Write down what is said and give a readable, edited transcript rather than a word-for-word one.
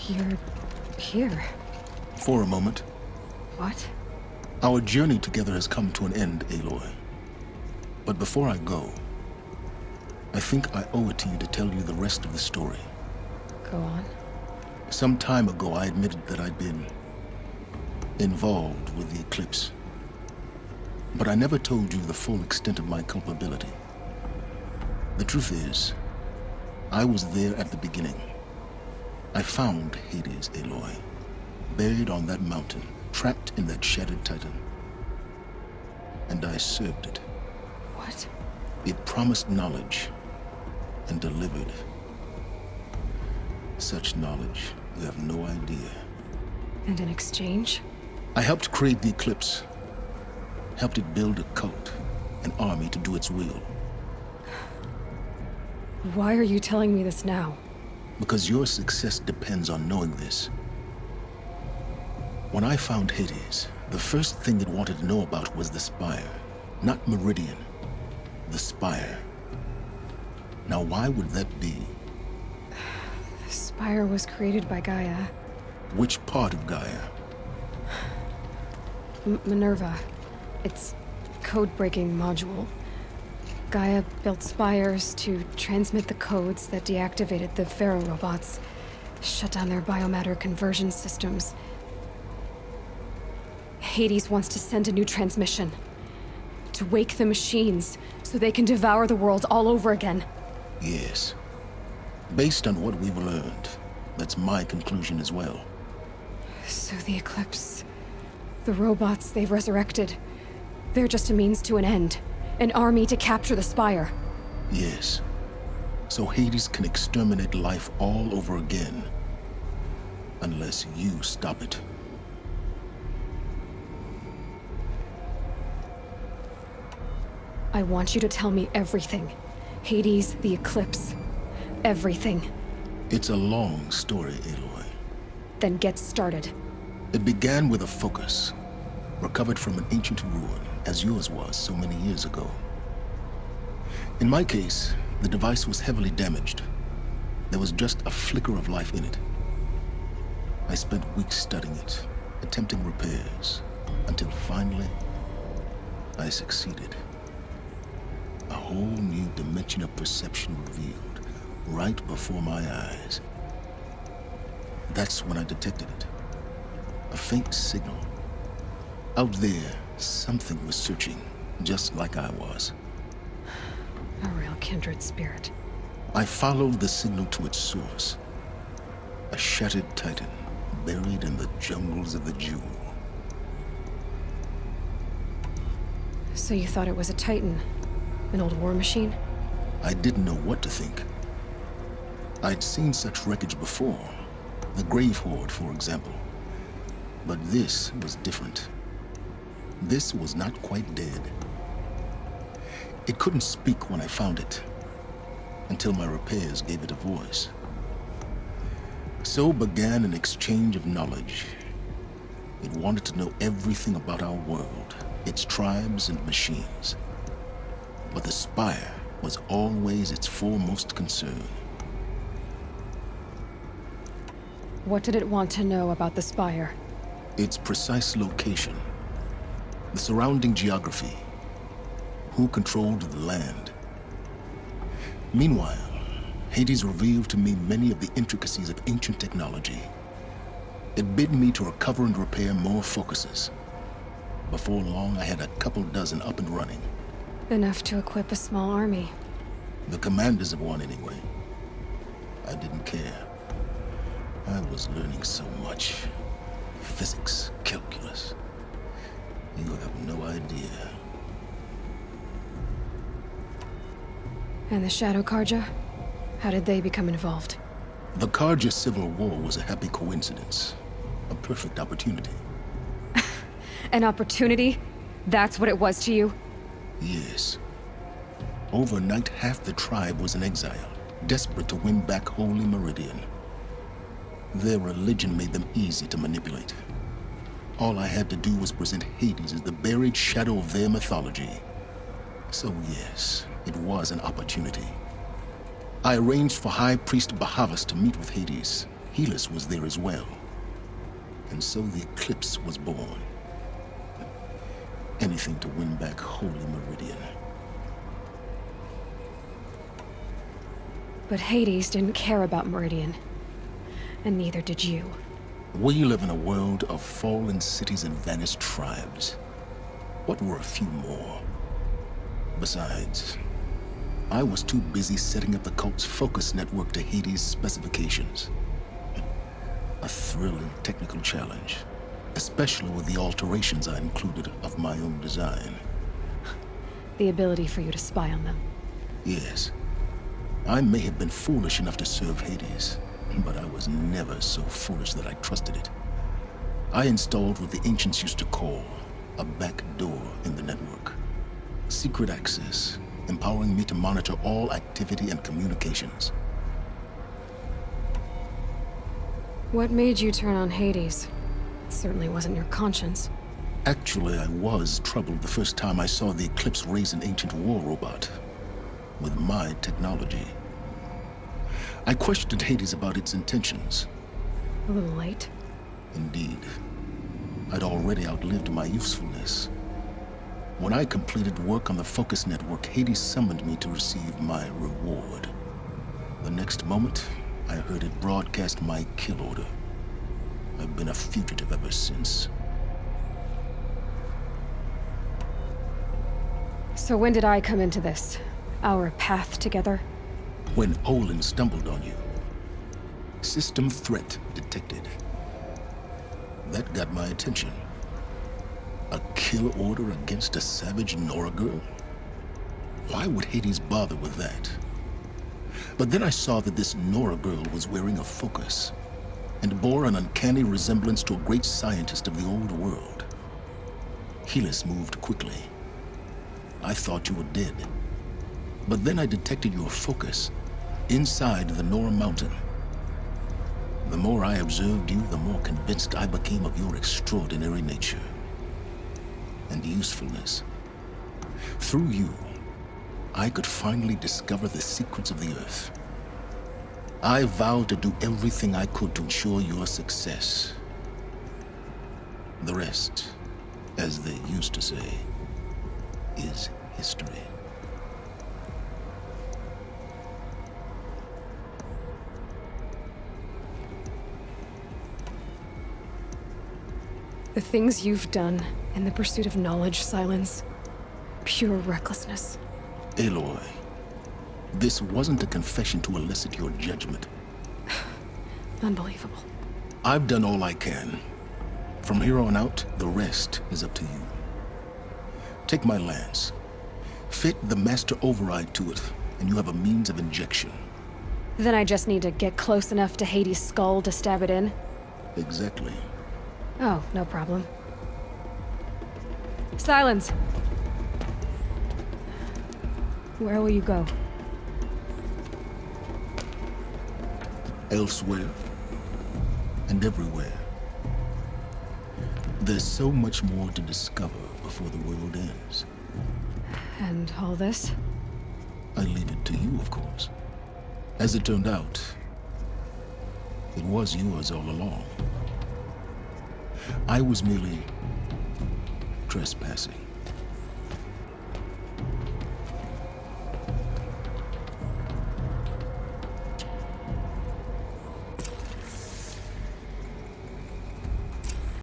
You're here. For a moment. What? Our journey together has come to an end, Aloy. But before I go, I think I owe it to you to tell you the rest of the story. Go on. Some time ago, I admitted that I'd been involved with the Eclipse. But I never told you the full extent of my culpability. The truth is, I was there at the beginning. I found Hades, Aloy, buried on that mountain, trapped in that shattered titan. And I served it. What? It promised knowledge and delivered. Such knowledge, you have no idea. And in exchange? I helped create the Eclipse. Helped it build a cult, an army to do its will. Why are you telling me this now? Because your success depends on knowing this. When I found Hades, the first thing it wanted to know about was the Spire. Not Meridian. The Spire. Now why would that be? The Spire was created by Gaia. Which part of Gaia? Minerva. Its code-breaking module. Gaia built spires to transmit the codes that deactivated the Faro robots, shut down their biomatter conversion systems. Hades wants to send a new transmission. To wake the machines, so they can devour the world all over again. Yes. Based on what we've learned, that's my conclusion as well. So the Eclipse... the robots they've resurrected... they're just a means to an end. An army to capture the Spire. Yes. So Hades can exterminate life all over again. Unless you stop it. I want you to tell me everything. Hades, the Eclipse. Everything. It's a long story, Aloy. Then get started. It began with a focus. Recovered from an ancient ruin, as yours was so many years ago. In my case, the device was heavily damaged. There was just a flicker of life in it. I spent weeks studying it, attempting repairs, until finally, I succeeded. A whole new dimension of perception revealed, right before my eyes. That's when I detected it. A faint signal. Out there, something was searching, just like I was. A real kindred spirit. I followed the signal to its source. A shattered titan, buried in the jungles of the Jewel. So you thought it was a Titan? An old war machine? I didn't know what to think. I'd seen such wreckage before. The Grave Horde, for example. But this was different. This was not quite dead. It couldn't speak when I found it, until my repairs gave it a voice. So began an exchange of knowledge. It wanted to know everything about our world, its tribes and machines. But the Spire was always its foremost concern. What did it want to know about the Spire? Its precise location. The surrounding geography. Who controlled the land. Meanwhile, Hades revealed to me many of the intricacies of ancient technology. It bid me to recover and repair more focuses. Before long, I had a couple dozen up and running. Enough to equip a small army. The commanders of one, anyway. I didn't care. I was learning so much. Physics, calculus. You have no idea. And the Shadow Carja? How did they become involved? The Carja Civil War was a happy coincidence. A perfect opportunity. An opportunity? That's what it was to you? Yes. Overnight, half the tribe was in exile, desperate to win back Holy Meridian. Their religion made them easy to manipulate. All I had to do was present Hades as the buried shadow of their mythology. So yes, it was an opportunity. I arranged for High Priest Bahavas to meet with Hades. Helus was there as well. And so the Eclipse was born. Anything to win back Holy Meridian. But Hades didn't care about Meridian. And neither did you. We live in a world of fallen cities and vanished tribes. What were a few more? Besides, I was too busy setting up the cult's focus network to Hades' specifications. A thrilling technical challenge, especially with the alterations I included of my own design. The ability for you to spy on them. Yes. I may have been foolish enough to serve Hades, but I was never so foolish that I trusted it. I installed what the ancients used to call a back door in the network. Secret access, empowering me to monitor all activity and communications. What made you turn on Hades? It certainly wasn't your conscience. Actually, I was troubled the first time I saw the Eclipse raise an ancient war robot with my technology. I questioned Hades about its intentions. A little late. Indeed. I'd already outlived my usefulness. When I completed work on the Focus Network, Hades summoned me to receive my reward. The next moment, I heard it broadcast my kill order. I've been a fugitive ever since. So when did I come into this? Our path together? When Olin stumbled on you. System threat detected. That got my attention. A kill order against a savage Nora girl? Why would Hades bother with that? But then I saw that this Nora girl was wearing a focus, and bore an uncanny resemblance to a great scientist of the old world. Helus moved quickly. I thought you were dead. But then I detected your focus inside the Nora mountain. The more I observed you, the more convinced I became of your extraordinary nature and usefulness. Through you, I could finally discover the secrets of the Earth. I vowed to do everything I could to ensure your success. The rest, as they used to say, is history. The things you've done in the pursuit of knowledge, Sylens. Pure recklessness. Aloy, this wasn't a confession to elicit your judgment. Unbelievable. I've done all I can. From here on out, the rest is up to you. Take my lance. Fit the master override to it, and you have a means of injection. Then I just need to get close enough to Hades' skull to stab it in? Exactly. Oh, no problem. Sylens! Where will you go? Elsewhere. And everywhere. There's so much more to discover before the world ends. And all this? I leave it to you, of course. As it turned out, it was yours all along. I was merely trespassing.